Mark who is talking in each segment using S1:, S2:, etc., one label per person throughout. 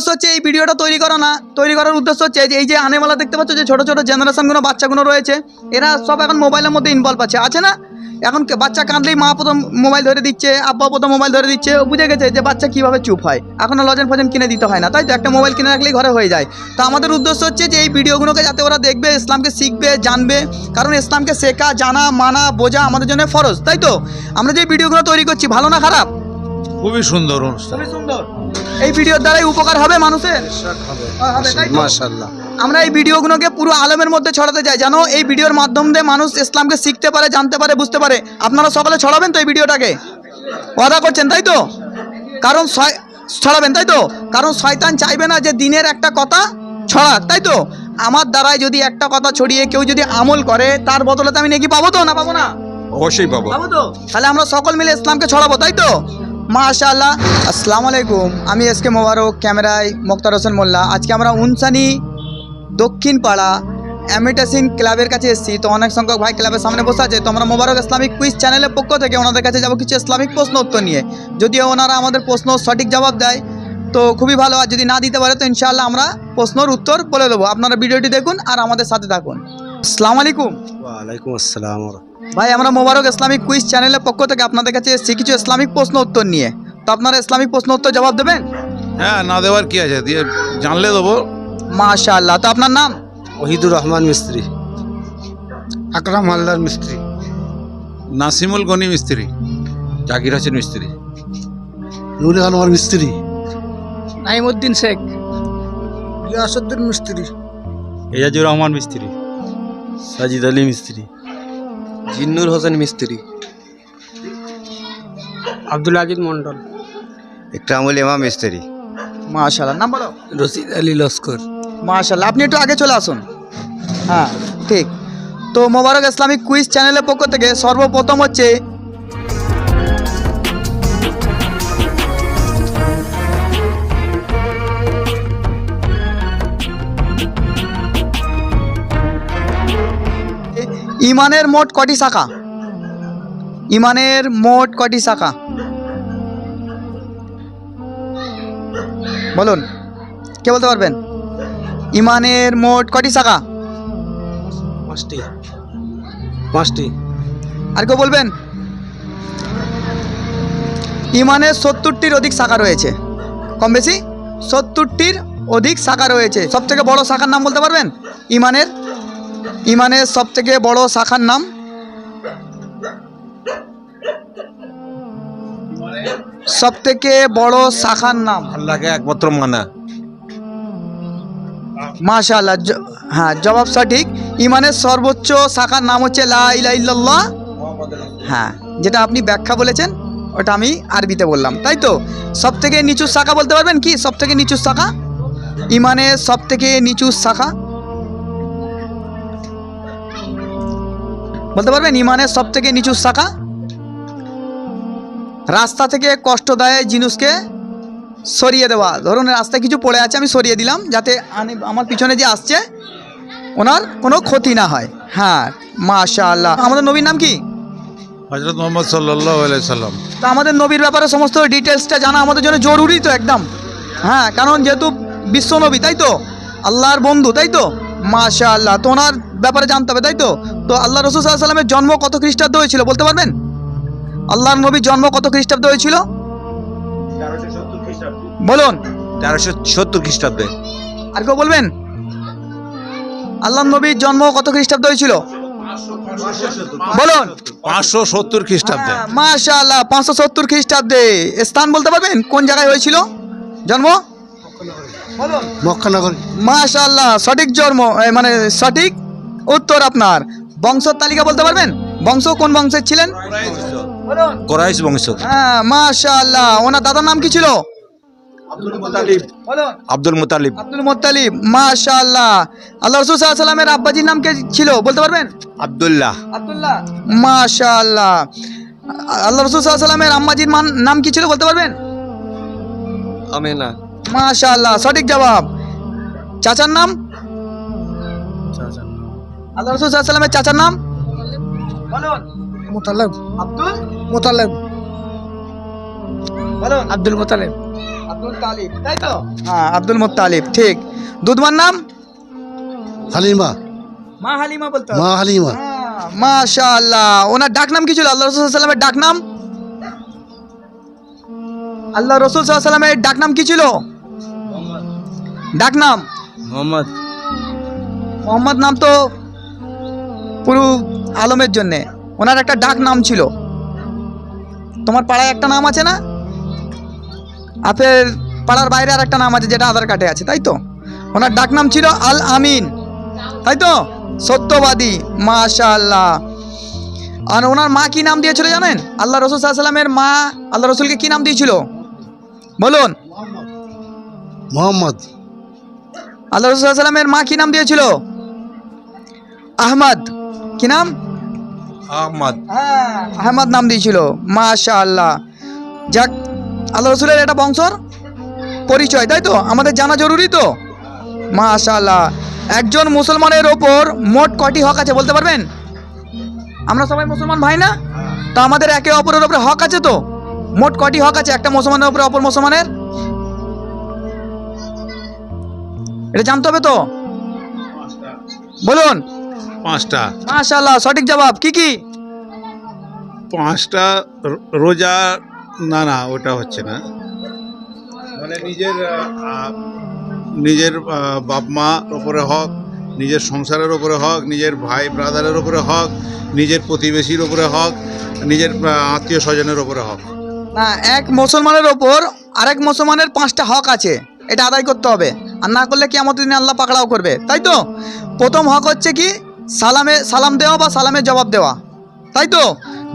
S1: উদ্দেশ্য হচ্ছে এই ভিডিওটা তৈরি করা না, তৈরি করার উদ্দেশ্য হচ্ছে এই যে আনেওয়ালা দেখতে পাচ্ছ যে ছোটো ছোটো জেনারেশনগুলো বাচ্চাগুলো রয়েছে, এরা সব এখন মোবাইলের মধ্যে ইনভলভ আছে না? এখন বাচ্চা কাঁদলেই মা প্রথম মোবাইল ধরে দিচ্ছে, আব্বা প্রথম মোবাইল ধরে দিচ্ছে, ও বুঝে গেছে যে বাচ্চা কীভাবে চুপ হয়। এখন লজেন ফজেন কিনে দিতে হয় না, তাই তো একটা মোবাইল কিনে রাখলেই ঘরে হয়ে যায়। তো আমাদের উদ্দেশ্য হচ্ছে যে এই ভিডিওগুলোকে যাতে ওরা দেখবে, ইসলামকে শিখবে, জানবে, কারণ ইসলামকে শেখা, জানা, মানা, বোঝা আমাদের জন্য ফরজ, তাই তো? আমরা যে ভিডিওগুলো তৈরি করছি ভালো না খারাপ?
S2: খুবই সুন্দর,
S1: খুবই সুন্দর। এই ভিডিওর দ্বারাই উপকার হবে মানুষের,
S3: মাশাআল্লাহ।
S1: আমরা এই ভিডিওগুলোকে পুরো আলমের মধ্যে ছড়াতে চাই, যেন এই ভিডিওর মাধ্যম দিয়ে মানুষ ইসলামকে শিখতে পারে, জানতে পারে, বুঝতে পারে। আপনারা সকলে ছড়াবেন তো এই ভিডিওটাকে? ওয়াদা করছেন তাই তো? কারণ ছড়াবেন তাই তো? কারণ শয়তান চাইবে না যে দিনের একটা কথা ছড়াক, তাই তো? আমার দ্বারাই যদি একটা কথা ছড়িয়ে কেউ যদি আমল করে, তার বদলে তো আমি নাকি পাবো তো, না পাবো না?
S2: অবশ্যই পাবো
S1: তো। তাহলে আমরা সকল মিলে ইসলামকে ছড়াবো, তাই তো? মাশাআল্লাহ। আসসালামু আলাইকুম, আমি এসকে মোবারক, ক্যামেরায় মোক্তার হোসেন মোল্লা। আজকে আমরা উনসানি দক্ষিণ পাড়া অ্যামিটাসিন ক্লাবের কাছে এসেছি। তো অনেক সংখ্যক ভাই ক্লাবের সামনে বসে আছে। তো আমরা মোবারক ইসলামিক কুইজ চ্যানেলের পক্ষ থেকে ওনাদের কাছে যাবো কিছু ইসলামিক প্রশ্ন উত্তর নিয়ে। যদিও ওনারা আমাদের প্রশ্ন সঠিক জবাব দেয় তো খুবই ভালো, আর যদি না দিতে পারে তো ইনশাআল্লাহ আমরা প্রশ্নের উত্তর বলে দেবো। আপনারা ভিডিওটি দেখুন আর আমাদের সাথে থাকুন। আসসালামু আলাইকুম।
S3: ওয়ালাইকুম আসসালাম।
S1: ভাই আমরা মোবারক ইসলামিক কুইজ চ্যানেলের পক্ষ থেকে আপনাদের কাছে এসেছি কিছু ইসলামিক প্রশ্ন উত্তর নিয়ে। তো আপনারা ইসলামিক প্রশ্ন উত্তর জবাব দেবেন?
S2: হ্যাঁ, না দেওয়ার কি আছে, দিয়ে জানলে দেবো।
S1: মাশাআল্লাহ। তো আপনার নাম?
S3: ওহিদুর রহমান মিস্ত্রি। আকরাম হালদার মিস্ত্রি।
S2: নাসিমুল গনি মিস্ত্রি। জাকির হোসেন মিস্ত্রি।
S3: নুরে আনোয়ার মিস্ত্রি।
S1: নাইমউদ্দিন শেখ।
S3: ইয়াসউদ্দিন মিস্ত্রি।
S4: এজাজুর রহমান মিস্ত্রি। সাজিদ আলী মিস্ত্রি।
S3: জিন্নুর হোসেন মিস্ত্রি।
S4: আব্দুল আজিজ মন্ডল।
S3: ইকরামুল ইমাম মিস্ত্রি।
S1: মাশাআল্লাহ। নাম বলো।
S4: রশিদ আলী লস্কর।
S1: মাশাআল্লাহ। আপনি একটু আগে চলে আসুন। হ্যাঁ ঠিক। তো মোবারক ইসলামিক কুইজ চ্যানেলের পক্ষ থেকে সর্বপ্রথম হচ্ছে ইমানের মোট কটি শাখা? ইমানের মোট কটি শাখা বলুন, কে বলতে পারবেন? ইমানের মোট কটি শাখা?
S3: পাঁচটি।
S1: আর কেউ বলবেন? ইমানের 70টির অধিক শাখা রয়েছে, কম বেশি 70টির অধিক শাখা রয়েছে। সবথেকে বড় শাখার নাম বলতে পারবেন? ইমানের সবথেকে বড় শাখার নাম? সবথেকে বড় শাখার নাম?
S2: আল্লাহকে একমাত্র মানা।
S1: মাশাআল্লাহ। হ্যাঁ, জবাব সঠিক। ইমানের সর্বোচ্চ শাখার নাম হচ্ছে লা ইলাহা ইল্লাল্লাহ। হ্যাঁ, যেটা আপনি ব্যাখ্যা বলেছেন ওটা আমি আরবিতে বললাম, তাই তো? সবথেকে নিচু শাখা বলতে পারবেন কি? সবথেকে নিচু শাখা, ইমানের সবথেকে নিচু শাখা বলতে পারবেন? ইমানের সবথেকে নিচু শাখা? রাস্তা থেকে কষ্টদায়ক জিনিসকে সরিয়ে দেওয়া। ধরুন রাস্তায় কিছু পড়ে আছে, আমি সরিয়ে দিলাম যাতে আমার পিছনে যে আসছে ওনার কোনো ক্ষতি না হয়। হ্যাঁ, মাশাআল্লাহ। আমাদের নবীর নাম কি?
S2: হযরত মুহাম্মদ সাল্লাল্লাহু আলাইহি সাল্লাম।
S1: তো আমাদের নবীর ব্যাপারে সমস্ত ডিটেলসটা জানা আমাদের জন্য জরুরি তো একদম। হ্যাঁ, কারণ যেহেতু বিশ্ব নবী, তাই তো? আল্লাহর বন্ধু, তাই তো? মাশাআল্লাহ। তো ওনার ব্যাপারে জানতে হবে, তাই তো? তো আল্লাহ রাসূল সাল্লাল্লাহু আলাইহি সাল্লামের জন্ম কত খ্রিস্টাব্দে হয়েছিল বলতে পারবেন? আল্লাহর নবীর জন্ম কত খ্রিস্টাব্দে হয়েছিল বলুন?
S2: 1370 খ্রিস্টাব্দে।
S1: আর কেউ বলবেন? আল্লাহর নবীর জন্ম কত খ্রিস্টাব্দে হয়েছিল বলুন?
S2: 570 খ্রিস্টাব্দে।
S1: মাশাআল্লাহ, 570 খ্রিস্টাব্দে। স্থান বলতে পারবেন কোন জায়গায় হয়েছিল জন্ম? বলুন।
S3: মক্কানগর।
S1: মাশাআল্লাহ, সঠিক জন্ম, মানে সঠিক উত্তর আপনার। বংশের তালিকা বলতে পারবেন? বংশ কোন বংশের ছিলেন?
S2: কুরাইশ বংশ।
S1: হ্যাঁ, মাশাআল্লাহ। ওনার দাদার নাম কি ছিল?
S2: আব্দুল মুতালিব।
S1: Abdul Muttalib. মাশাআল্লাহ। আল্লাহ রাসূল সাল্লাল্লাহু আলাইহি সাল্লামের আব্বাজির নাম কে ছিল বলতে পারবেন?
S2: আব্দুল্লাহ।
S1: মাশাআল্লাহ। আল্লাহ রাসূল সাল্লাল্লাহু আলাইহি সাল্লামের আম্মাজির নাম কি ছিল বলতে পারবেন?
S3: আমেনা।
S1: মাশাআল্লাহ, সঠিক জবাব। চাচার নাম? আল্লাহ রাসূল সাল্লাল্লাহু আলাইহি সাল্লামের চাচার নাম বলুন?
S3: মুতালেব।
S1: আব্দুল
S3: মুতালেব।
S1: বলুন।
S4: আব্দুল মুতালেব।
S1: তাই তো? হ্যাঁ, আব্দুল মুত্তালিব, ঠিক। দুধমার নাম?
S3: হালিমা,
S1: মা হালিমা বলতে হবে।
S3: মা হালিমা,
S1: মাশাআল্লাহ। ওনার ডাক নাম কি ছিল? আল্লাহ রাসূল সাল্লাল্লাহু আলাইহি ওয়াসাল্লামের ডাক নাম? আল্লাহ রাসূল সাল্লাল্লাহু আলাইহি ওয়াসাল্লামের ডাক নাম কি ছিল? ডাক নাম
S4: মোহাম্মদ।
S1: মোহাম্মদ নাম তো পুরো আলমের জন্যে, ওনার একটা ডাক নাম ছিল। তোমার পাড়ায় একটা নাম আছে না? আপনার পাড়ার বাইরে আর একটা নাম আছে যেটা আধার কার্ডে আছে, তাই তো? ওনার ডাক নাম ছিল আল আমিন, তাই তো? সত্যবাদী। মাশাআল্লাহ। আর ওনার মা কি নাম দিয়েছিল জানেন? আল্লাহ রাসূল সাল্লাল্লাহু আলাইহি ওয়াসাল্লামের মা আল্লাহ রাসূলকে কি নাম দিয়েছিল বলুন?
S3: মোহাম্মদ,
S1: আল্লাহ রাসূল সাল্লাল্লাহু আলাইহি ওয়াসাল্লামের মা কি নাম দিয়েছিল? আহমদ। কি নাম?
S4: আহমদ।
S1: হ্যাঁ, আহমদ নাম দিয়েছিল। মাশাআল্লাহ। যাক, আল্লাহ রসুলের এটা বংশর পরিচয়, তাই তো? আমাদের জানা জরুরি তো। মাশাআল্লাহ। একজন মুসলমানের ওপর মোট কটি হক আছে বলতে পারবেন? আমরা সবাই মুসলমান ভাই না? তো আমাদের একে অপরের উপরে হক আছে তো? মোট কটি হক আছে একটা মুসলমানের উপরে অপর মুসলমানের? এটা জানতে হবে তো, বলুন।
S2: 5টা।
S1: মাশাআল্লাহ, সঠিক জবাব। কি কি?
S2: 5টা রোজা, না ওটা হচ্ছে না, মানে নিজের বাপ মা ওপরে হক, নিজের সংসারের ওপরে হক, নিজের ভাই ব্রাদারের ওপরে হক, নিজের প্রতিবেশীর ওপরে হক, নিজের আত্মীয় স্বজনের ওপরে হক।
S1: না, এক মুসলমানের ওপর আরেক মুসলমানের 5টা হক আছে, এটা আদায় করতে হবে। আর না করলে কিয়ামতের দিনে আল্লাহ পাকড়াও করবে, তাই তো? প্রথম হক হচ্ছে কি? সালাম দেওয়া বা সালামের জবাব দেওয়া, তাই তো?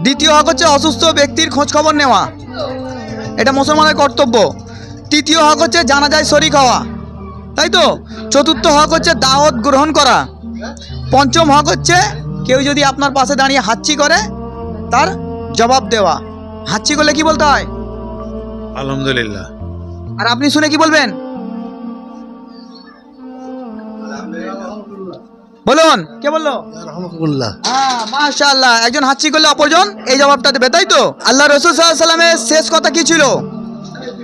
S1: দ্বিতীয় হক হচ্ছে অসুস্থ ব্যক্তির খোঁজ খবর নেওয়া, এটা মুসলমানের কর্তব্য। তৃতীয় হক হচ্ছে জানাজায় শরীক হওয়া, তাই তো? চতুর্থ হক হচ্ছে দাওয়াত গ্রহণ করা। পঞ্চম হক হচ্ছে কেউ যদি আপনার পাশে দাঁড়িয়ে হাঁচি করে তার জবাব দেওয়া। হাঁচি করলে কি বলতে হয়?
S2: আলহামদুলিল্লাহ।
S1: আর আপনি শুনে কি বলবেন বলুন? কে বললো?
S3: রহমতুল্লাহ।
S1: হ্যাঁ, মাশাআল্লাহ। একজন হাঁচি করলে অপরজন এই জবাবটা দেবে, তাই তো? আল্লাহ রাসূল সাল্লাল্লাহু আলাইহি ওয়াসাল্লামের শেষ কথা কি ছিল?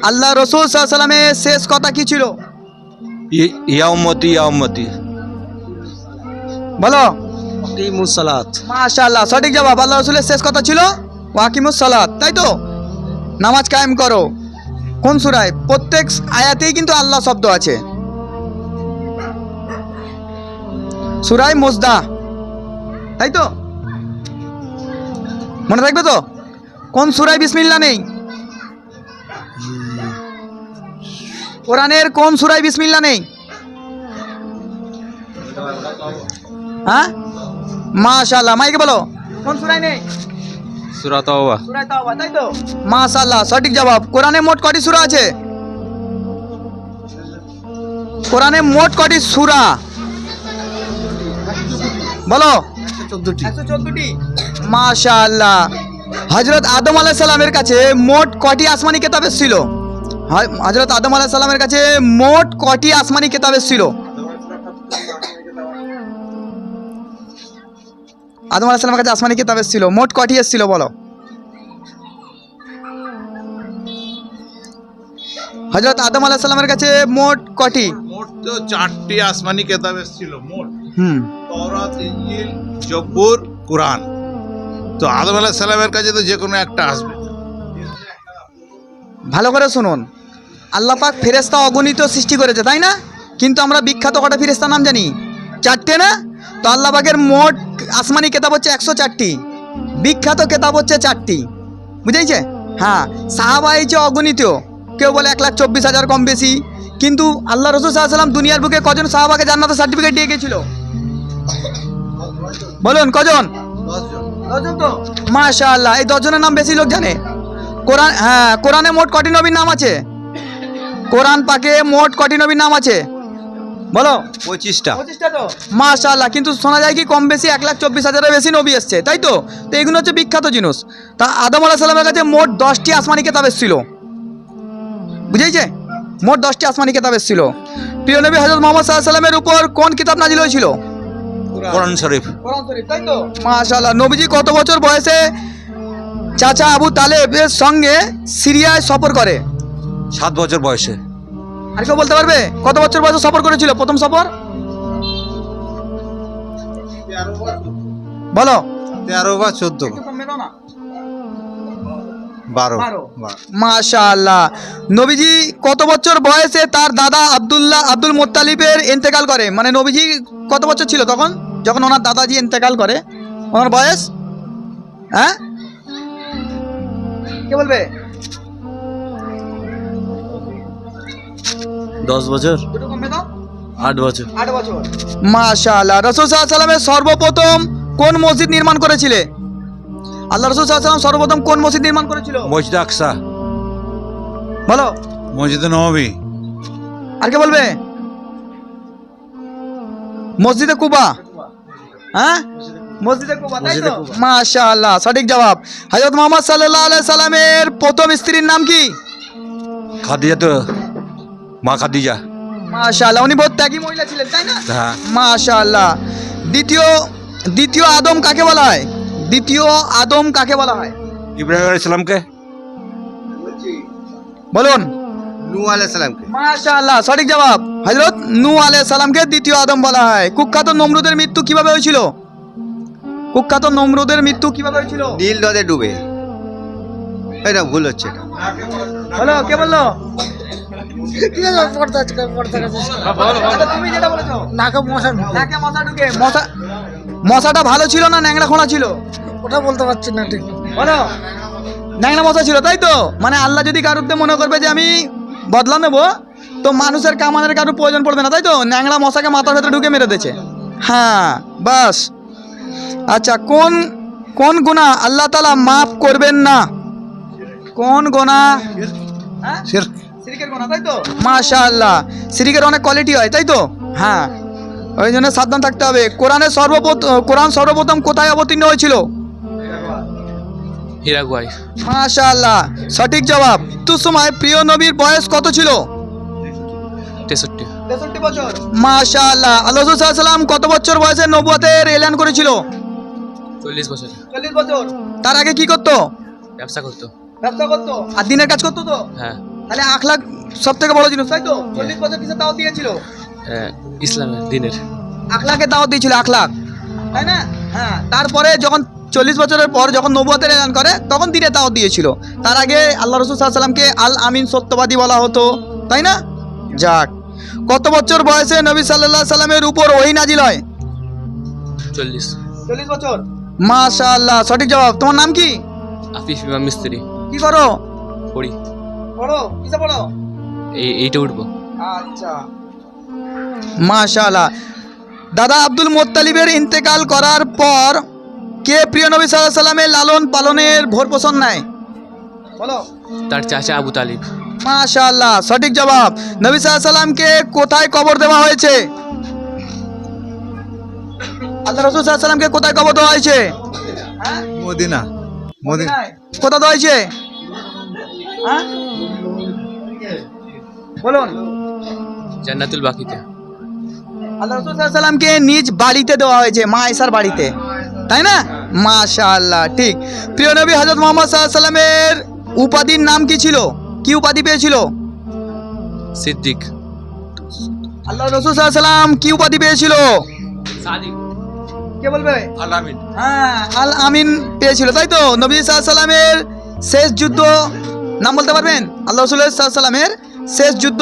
S1: আল্লাহ রাসূল সাল্লাল্লাহু আলাইহি ওয়াসাল্লামের শেষ কথা কি ছিল?
S4: ইয়া উম্মতি ইয়া উম্মতি।
S1: বলো।
S4: আকিমুস সালাত।
S1: মাশাআল্লাহ, সঠিক জবাব। আল্লাহ রাসূলের শেষ কথা ছিল ওয়াকিমুস সালাত, তাই তো? নামাজ কায়েম করো। কোন সূরায়? প্রত্যেক আয়াতেই কিন্তু আল্লাহ শব্দ আছে। সূরায়ে মুজদা, তাই তো? মনে থাকবে তো? কোন সূরায় বিসমিল্লাহ নেই? কোরআনের কোন সূরায় বিসমিল্লাহ নেই? হ্যাঁ, মাশাআল্লাহ। মাইকে বলো, কোন সূরায় নেই?
S4: সূরা তাওবা।
S1: সূরা তাওবা, তাই তো? মাশাআল্লাহ, সঠিক জবাব। কোরআনে মোট কয়টি সূরা আছে? কোরআনে মোট কয়টি সূরা বলো? 114টি। মাশাআল্লাহ। হযরত আদম আলাইহিস সালামের কাছে মোট কয়টি আসমানি কিতাব এসেছিল? হযরত আদম আলাইহিস সালামের কাছে মোট কয়টি আসমানি কিতাব এসেছিল? আদম আলাইহিস সালামের কাছে আসমানি কিতাব এসেছিল, মোট কয়টি এসেছিল বলো? হযরত আদম আলাইহিস সালামের কাছে মোট কয়টি?
S2: মোট তো 4টি আসমানি কিতাব এসেছিল মোট।
S1: হুম,
S2: তাওরাত, ইনজিল, জব্বুর, কুরআন। তো আদম আলাইহিস সালামের কাছে তো যে কোনো একটা আসবে।
S1: ভালো করে শুনুন। আল্লাহ পাক ফেরেশতা অগণিত সৃষ্টি করেছে, তাই না? কিন্তু আমরা বিখ্যাত কটা ফেরেশতার নাম জানি? 4টে না? তো আল্লাহ পাকের মোট আসমানি কিতাব হচ্ছে 104টি, বিখ্যাত কিতাব হচ্ছে 4টি, বুঝাইছে? হ্যাঁ, সাহাবা হয়েছে অগণিত, কেউ বলে 1,24,000 কম বেশি। কিন্তু আল্লাহ রাসূল সাল্লাল্লাহু আলাইহি ওয়াসাল্লাম দুনিয়ার বুকে কজন সাহাবাকে জান্নাতের সার্টিফিকেট দিয়ে গেছিল বলুন? কজন? 10 জন তো? মাশাআল্লাহ। এই 10 জনের নাম বেশি লোক জানে। কোরআন, হ্যাঁ, কোরআনে মোট কটি নবীর নাম আছে? কোরআন পাকে মোট কটি নবীর নাম আছে বলো?
S4: 25টা।
S1: 25টা তো? মাশাআল্লাহ। কিন্তু শোনা যায় কি কম বেশি 1,24,000-এর বেশি নবী এসছে, তাই তো? তো এগুলো হচ্ছে বিখ্যাত জিনিস। তা আদম আলাইহিস সালামের কাছে মোট 10টি আসমানি কিতাব এসেছিল, বুঝেছে? মোট 10টি আসমানি কিতাব এসেছিল। প্রিয় নবী হযরত মুহাম্মদ সাল্লাল্লাহু আলাইহি ওয়াসাল্লামের উপর কোন কিতাব নাজিল হয়েছিল?
S4: কোরআন শরীফ।
S1: কোরআন শরীফ, তাই তো? মাশাআল্লাহ। নবীজি কত বছর বয়সে চাচা আবু তালেবের সঙ্গে সিরিয়ায় সফর করে?
S3: 7 বছর বয়সে।
S1: আর কেউ বলতে পারবে কত বছর বয়সে সফর করেছিল প্রথম সফর? বলো।
S3: 13 বা 14 12।
S1: মাশাআল্লাহ। নবীজি কত বছর বয়সে তার দাদা আব্দুল মুত্তালিবের ইন্তেকাল করে? মানে নবীজি কত বছর ছিল তখন যখন ওনার দাদাজি ইন্তেকাল করে? ওনার বয়স হ্যাঁ কে বলবে?
S4: 10 বছর, 8 বছর।
S1: 8 বছর। মাশাআল্লাহ। রাসূল সাল্লাল্লাহু আলাইহি ওয়াসাল্লাম সর্বপ্রথম কোন মসজিদ নির্মাণ করেছিলেন? আল্লাহ রাসূল সাল্লাল্লাহু আলাইহি ওয়াসাল্লাম সর্বপ্রথম কোন মসজিদ নির্মাণ করেছিল?
S3: মসজিদ আকসা।
S1: বলো।
S2: মসজিদে নববী।
S1: আর কে বলবে? মসজিদে কুবা। হ্যাঁ মসজিদে কুবা, তাই তো? মাশাআল্লাহ, সঠিক জবাব। হযরত মুহাম্মদ সাল্লাল্লাহু আলাইহি সাল্লামের প্রথম স্ত্রীর নাম কি?
S3: খাদিজা, তো মা খাদিজা।
S1: মাশাআল্লাহ, উনি বহুত ত্যাগী মহিলা ছিলেন, তাই না?
S3: হ্যাঁ।
S1: মাশাআল্লাহ। দ্বিতীয় আদম কাকে বলা হয়? দ্বিতীয় আদম কাকে বলা হয়?
S3: ইব্রাহিম আলাইহিস সালামকে।
S1: বলুন।
S3: নূহ আলাইহিস সালামকে।
S1: মাশাআল্লাহ, সঠিক জবাব। হযরত নূহ আলাইহিস সালামকে দ্বিতীয় আদম বলা হয়। কুখ্যাত নমরুদের মৃত্যু কিভাবে হয়েছিল? কুখ্যাত নমরুদের মৃত্যু কিভাবে হয়েছিল?
S3: নীল নদে ডুবে। এটা ভুল হচ্ছে।
S1: বলো, কে বললো? আচ্ছা, তুমি যেটা বলেছো। নাকে মশা ঢুকে। মশাটা ভালো ছিল না ন্যাংরা খোঁড়া ছিল?
S5: ওটা বলতে পারছি না ঠিক।
S1: বলো। ন্যাংরা মশা ছিল, তাই তো? মানে আল্লাহ যদি কারুরতে মনে করবে যে আমি বদলা নেব, তো মানুষের কামানের কারোর প্রয়োজন পড়বে না, তাই তো? ন্যাংরা মশাকে মাথার ভেতরে ঢুকে মেরে দিয়েছে। হ্যাঁ, বাস। আচ্ছা, কোন গুনাহ আল্লাহ তাআলা মাফ করবেন না? কোন গুনাহ? শিরকের গুনাহ, তাই তো? মাশাআল্লাহ। শিরকের অনেক কোয়ালিটি হয়, তাই তো? হ্যাঁ, ওই জন্য সাবধান থাকতে হবে। কোরআন সর্বপ্রথম কোথায় অবতীর্ণ হয়েছিল?
S4: হিরাগুয়াই।
S1: মাশাআল্লাহ, সঠিক জবাব। তো সময় প্রিয় নবীর বয়স কত ছিল?
S4: 63
S1: বছর। মাশাআল্লাহ। আল্লাহ রাসূল সাল্লাল্লাহু আলাইহি ওয়াসাল্লাম কত বছর বয়সে নবুয়তের এলান করেছিল?
S4: 40 বছর।
S1: 40 বছর। তার আগে কি করতো?
S4: ব্যবসা করতো।
S1: আর দিনের কাজ করতো তো?
S4: হ্যাঁ।
S1: তাহলে আখলাক সব থেকে বড় জিনিস, তাই তো? 40 বছর কিসে দাওয়াত দিয়েছিল?
S4: ইসলামের দিনের।
S1: আখলাকে দাওয়াত দিয়েছিল, আখলাক, তাই না? হ্যাঁ। তারপরে যখন 40 বছরের পর যখন নবুয়তের এলান করে তখন দিনে দাওয়াত দিয়েছিল। তার আগে আল্লাহ রাসূল সাল্লাল্লাহু আলাইহি ওয়াসাল্লামকে আল আমিন, সত্যবাদী বলা হতো, তাই না? যাক। কত বছর বয়সে নবী সাল্লাল্লাহু আলাইহি সাল্লামের উপর ওহী নাজিল হয়? 40 বছর। মাশাআল্লাহ, সঠিক জবাব। তোমার নাম কি?
S4: আফিফ ইমাম মিস্ত্রি।
S1: কি করো?
S4: পড়ি।
S1: পড়ো, কিসে পড়ো?
S4: এইটা উঠবো।
S1: আচ্ছা, মাশাআল্লাহ। দাদা আব্দুল মুত্তালিবের ইন্তেকাল করার পর কে প্রিয় নবী সাল্লাল্লাহু আলাইহি সাল্লামের লালন পালনের ভরণ নেয়? বলো।
S4: তার চাচা আবু তালিব।
S1: মাশাআল্লাহ, সঠিক জবাব। নবী সাল্লাল্লাহু আলাইহি সাল্লামকে কোথায় কবর দেওয়া হয়েছে? আল্লাহ রাসূল সাল্লাল্লাহু আলাইহি সাল্লামকে কোথায় কবর দেওয়া হয়েছে?
S3: মদিনা।
S1: কোথায় দেওয়া হয়েছে? হ্যাঁ, বলুন।
S4: জান্নাতুল বাকিতে।
S1: আল্লাহ রাসূল সাল্লাল্লাহু আলাইহি সাল্লামকে নিজ বাড়িতে দেওয়া হয়েছে, মা আয়েশার বাড়িতে, তাই না? মাশাআল্লাহ, ঠিক। প্রিয় নবী হযরত মুহাম্মদ সাল্লাল্লাহু আলাইহি সাল্লামের উপাধির নাম কি ছিল? কি উপাধি পেয়েছিল?
S4: সিদ্দিক।
S1: আল্লাহ রাসূল সাল্লাল্লাহু আলাইহি সাল্লাম কি উপাধি পেয়েছিল?
S4: সাদিক।
S1: কে বলবে?
S3: আল আমিন।
S1: হ্যাঁ, আল আমিন পেয়েছিল, তাই তো? নবী সাল্লাল্লাহু আলাইহি সাল্লামের শেষ যুদ্ধ নাম বলতে পারবেন? আল্লাহ রাসূল সাল্লাল্লাহু আলাইহি সাল্লামের শেষ যুদ্ধ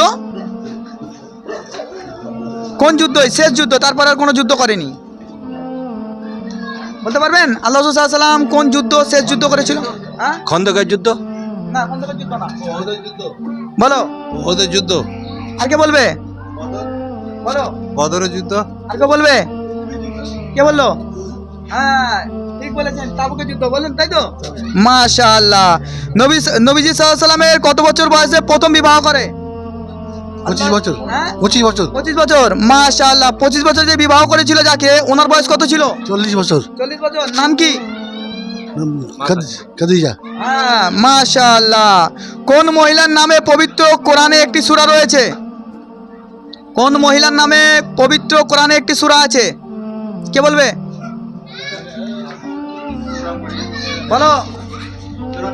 S1: কোন যুদ্ধ? শেষ যুদ্ধ, তারপর আর কোনো যুদ্ধ করেনি, বলতে পারবেন? আল্লাহ রাসূল সাল্লাল্লাহু আলাইহি সাল্লাম কোন যুদ্ধ শেষ যুদ্ধ করেছিল? হ্যাঁ,
S3: খন্দকের যুদ্ধ।
S1: না, খন্দকের যুদ্ধ না। বলো।
S2: ওদের যুদ্ধ।
S1: আর কে বলবে? বলো।
S3: বদরের যুদ্ধ।
S1: আর কে বলবে? কে বললো? হ্যাঁ, ঠিক বলেছেন, তাবুকের যুদ্ধ বলেন, তাই তো? মাশাআল্লাহ। নবীজি সাল্লাল্লাহু আলাইহি সাল্লামের কত বছর বয়সে প্রথম বিবাহ করে?
S3: 25 বছর।
S1: হ্যাঁ?
S3: 25 বছর।
S1: 25 বছর। মাশাআল্লাহ। 25 বছর যে বিবাহ করেছিল যাকে, ওনার বয়স কত ছিল?
S3: 40 বছর।
S1: 40 বছর। নাম কি?
S3: খাদিজা।
S1: হ্যাঁ, মাশাআল্লাহ। কোন মহিলার নামে পবিত্র কোরআনে একটি সূরা রয়েছে? কোন মহিলার নামে পবিত্র কোরআনে একটি সূরা আছে? কে বলবে? বলো।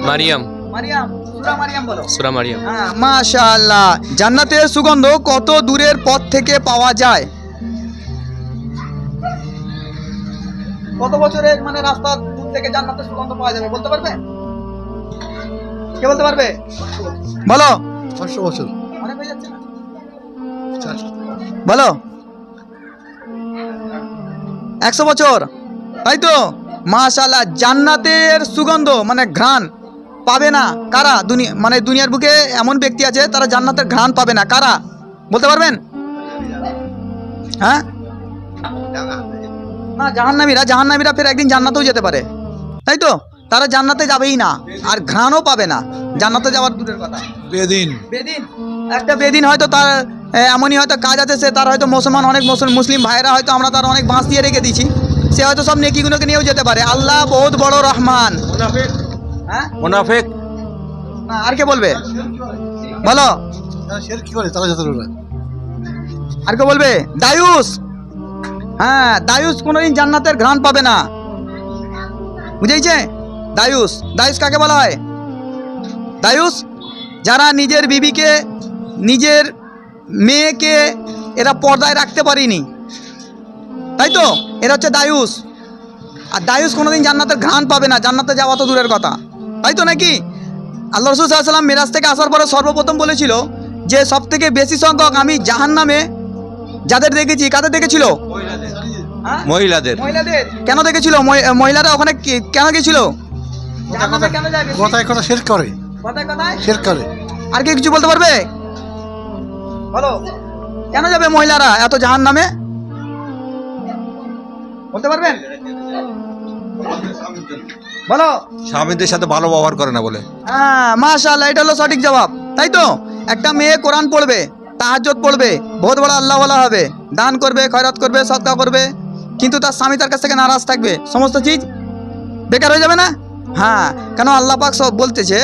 S4: মারিয়াম।
S1: মারিয়াম, সূরা মারিয়াম বলো।
S6: সূরা মারিয়াম।
S1: হ্যাঁ, মাশাআল্লাহ। জান্নাতের সুগন্ধ কত দূরের পথ থেকে পাওয়া যায়? কত বছরের মানে রাস্তা দূর থেকে জান্নাতের সুগন্ধ পাওয়া যাবে বলতে পারবে? কে বলতে পারবে? বলো।
S3: 500 বছর।
S1: অনেক হয়ে যাচ্ছে না? বলো। 100 বছর, তাই তো? মাশাআল্লাহ। জান্নাতের সুগন্ধ মানে ঘ্রাণ পাবে না কারা? দুনিয়ার বুকে এমন ব্যক্তি আছে তারা জান্নাতের ঘ্রাণ পাবে না, কারা বলতে পারবেন? হ্যাঁ, না, জাহান্নামীরা ফের একদিন জান্নাতেও যেতে পারে, তাই তো? তারা জান্নাতে যাবেই না আর ঘ্রাণও পাবে না, জান্নাতে যাওয়ার দূরের কথা। বেদিন একটা বেদিন হয়তো তার এমনই হয়তো কাজ আছে, সে তার হয়তো মুসলমান অনেক মুসলিম ভাইয়েরা হয়তো আমরা তার অনেক বাঁশ দিয়ে রেখে দিয়েছি, সে হয়তো সব নেকিগুলোকে নিয়েও যেতে পারে। আল্লাহ বহুত বড় রহমান। হ্যাঁ,
S6: মুনাফিক।
S1: না, আর কে বলবে? বলো।
S3: শের কি করে তারা যেতে পারে?
S1: আর কে বলবে? দায়ুস। হ্যাঁ, দায়ুস কোনোদিন জান্নাতের ঘ্রাণ পাবে না, বুঝেছে? দায়ুস কাকে বলা হয়? দায়ুস যারা নিজের বিবিকে, নিজের মেয়েকে এরা পর্দায় রাখতে পারেনি, তাই তো? এরা হচ্ছে দায়ুস। আর দায়ুস কোনোদিন জান্নাতের ঘ্রাণ পাবে না, জান্নাতে যাওয়া তো দূরের কথা, তাই তো নাকি? আল্লাহ রাসূল সাল্লাল্লাহু আলাইহি ওয়াসাল্লাম মিরাজ থেকে আসার পরে সর্বপ্রথম বলেছিল যে সবথেকে বেশি সংখ্যক আমি জাহান্নামে যাদের দেখেছি, কাদের দেখেছিল?
S6: মহিলাদের।
S1: কেন দেখেছিল? মহিলারা ওখানে কেন গেছিল? জাহান্নামে কেন যায়?
S3: কথায় কথা শের করে, শের করে।
S1: আর কি কিছু বলতে পারবে? বলো, কেন যাবে মহিলারা এত জাহান্নামে? বলতে পারবেন? বলো।
S6: স্বামীদের সাথে ভালো ব্যবহার করে না বলে।
S1: হ্যাঁ, মাশাআল্লাহ, এটা হলো সঠিক জবাব, তাই তো? একটা মেয়ে কোরআন পড়বে, তাহাজ্জুদ পড়বে, বহুত বড় আল্লাহওয়ালা হবে, দান করবে, খয়রাত করবে, সদকা করবে, কিন্তু তার স্বামী তার কাছ থেকে নারাজ থাকবে, সমস্ত চিজ বেকার হয়ে যাবে না? হ্যাঁ, কেন আল্লাহ পাক সব বলতেছে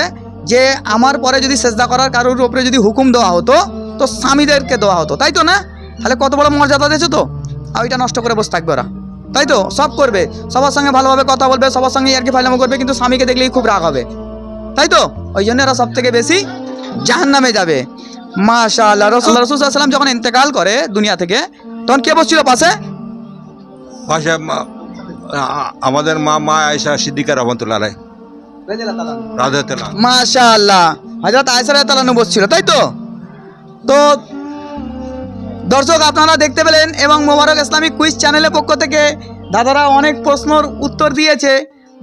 S1: যে আমার পরে যদি সেজদা করার কারোর উপরে যদি হুকুম দেওয়া হতো তো স্বামীদেরকে দেওয়া হতো, তাই তো না? তাহলে কত বড় মর্যাদা দিয়েছে তো। আর ওইটা নষ্ট করে বসে থাকবে ওরা, তাই তো? সব করবে, সবার সঙ্গে ভালোভাবে কথা বলবে, সবার সঙ্গে আর কি ফাইলামো করবে, কিন্তু স্বামীকে দেখলেই খুব রাগ হবে, তাই তো? ওই জন্য এরা সব থেকে বেশি জাহান্নামে যাবে। মাশাআল্লাহ। রাসূল সাল্লাল্লাহু আলাইহি ওয়াসাল্লাম যখন ইন্তেকাল করে দুনিয়া থেকে, তখন কে বসছিল পাশে?
S6: আমাদের মা আয়েশা সিদ্দিকা রাহমাতুল্লাহ আলাইহা।
S1: মাশাআল্লাহ, হযরত আয়েশা রাদিয়াল্লাহু আনহা বসছিল, তাই তো? তো দর্শক আপনারা দেখতে পেলেন, এবং মোবারক ইসলামিক কুইজ চ্যানেলের পক্ষ থেকে দাদারা অনেক প্রশ্নের উত্তর দিয়েছে।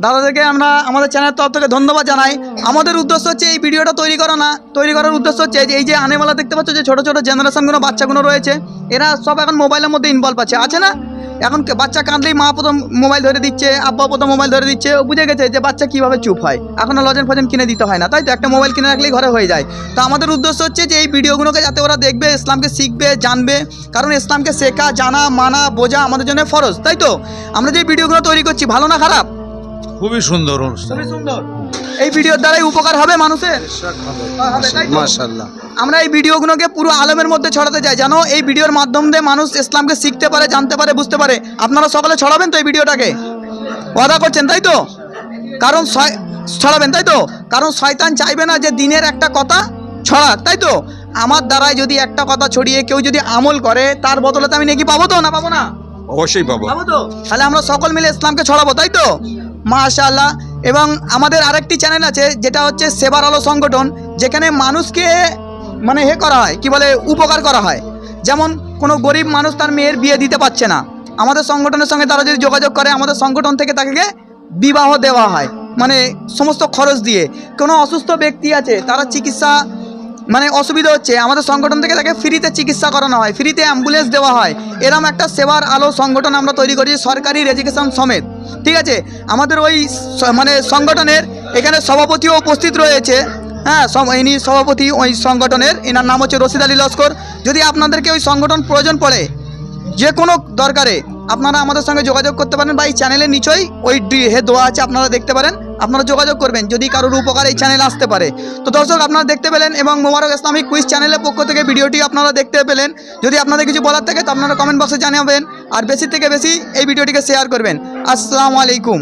S1: দাদাদেরকে আমরা আমাদের চ্যানেলের তরফ থেকে ধন্যবাদ জানাই। আমাদের উদ্দেশ্য হচ্ছে এই ভিডিওটা তৈরি করার উদ্দেশ্য হচ্ছে যে এই যে আনেওয়ালা দেখতে পাচ্ছ যে ছোটো ছোটো জেনারেশনগুলো, বাচ্চাগুলো রয়েছে, এরা সব এখন মোবাইলের মধ্যে ইনভলভ আছে না? এখন বাচ্চা কাঁদলেই মা প্রথম মোবাইল ধরে দিচ্ছে, আব্বা প্রথম মোবাইল ধরে দিচ্ছে, ও বুঝে গেছে যে বাচ্চা কীভাবে চুপ হয়। এখন লজেন ফজেন কিনে দিতে হয় না, তাই তো? একটা মোবাইল কিনে রাখলেই ঘরে হয়ে যায়। তো আমাদের উদ্দেশ্য হচ্ছে যে এই ভিডিওগুলোকে যাতে ওরা দেখবে, ইসলামকে শিখবে, জানবে, কারণ ইসলামকে শেখা, জানা, মানা, বোঝা আমাদের জন্য ফরজ, তাই তো? আমরা যে ভিডিওগুলো তৈরি করছি, ভালো না খারাপ?
S2: খুবই সুন্দর।
S1: খুবই সুন্দর। এই ভিডিওর দ্বারাই উপকার হবে মানুষের।
S3: মাশাআল্লাহ।
S1: আমরা এই ভিডিওগুলোকে পুরো আলমের মধ্যে ছড়াতে চাই, যেন এই ভিডিওর মাধ্যম দিয়ে মানুষ ইসলামকে শিখতে পারে, জানতে পারে, বুঝতে পারে। আপনারা সকলে ছড়াবেন তো এই ভিডিওটাকে? ওয়াদা করছেন, তাই তো? কারণ ছড়াবেন, তাই তো? কারণ শয়তান চাইবে না যে দিনের একটা কথা ছড়াক, তাই তো? আমার দ্বারাই যদি একটা কথা ছড়িয়ে কেউ যদি আমল করে, তার বদলে তো আমি নাকি পাবো তো? না পাবো না?
S6: অবশ্যই পাবো
S1: তো। তাহলে আমরা সকল মিলে ইসলামকে ছড়াবো, তাই তো? মাশাআল্লাহ। এবং আমাদের আরেকটি চ্যানেল আছে যেটা হচ্ছে সেবার আলো সংগঠন, যেখানে মানুষকে মানে করা হয়, কি বলে, উপকার করা হয়। যেমন কোনো গরিব মানুষ তার মেয়ের বিয়ে দিতে পারছে না, আমাদের সংগঠনের সঙ্গে তারা যদি যোগাযোগ করে, আমাদের সংগঠন থেকে তাকে বিবাহ দেওয়া হয়, মানে সমস্ত খরচ দিয়ে। কোনো অসুস্থ ব্যক্তি আছে, তারা চিকিৎসা মানে অসুবিধা হচ্ছে, আমাদের সংগঠন থেকে তাকে ফ্রিতে চিকিৎসা করানো হয়, ফ্রিতে অ্যাম্বুলেন্স দেওয়া হয়। এরকম একটা সেবার আলো সংগঠন আমরা তৈরি করেছি, সরকারি রেজিস্ট্রেশন সমেত, ঠিক আছে? আমাদের ওই মানে সংগঠনের এখানে সভাপতিও উপস্থিত রয়েছে। হ্যাঁ, ইনি সভাপতি ওই সংগঠনের, এনার নাম হচ্ছে রশিদ আলী লস্কর। যদি আপনাদেরকে ওই সংগঠন প্রয়োজন পড়ে, যে কোনো দরকারে আপনারা আমাদের সঙ্গে যোগাযোগ করতে পারেন, বা এই চ্যানেলের নিচেই ওই দেওয়া আছে, আপনারা দেখতে পারেন, আপনারা যোগাযোগ করবেন যদি কারোর উপকার এই চ্যানেল আসতে পারে। তো দর্শক আপনারা দেখতে পেলেন, এবং মোবারক ইসলামিক কুইজ চ্যানেলের পক্ষ থেকে ভিডিওটি আপনারা দেখতে পেলেন। যদি আপনাদের কিছু বলার থাকে তো আপনারা কমেন্ট বক্সে জানাবেন, আর বেশি থেকে বেশি এই ভিডিওটিকে শেয়ার করবেন। আসসালামু আলাইকুম।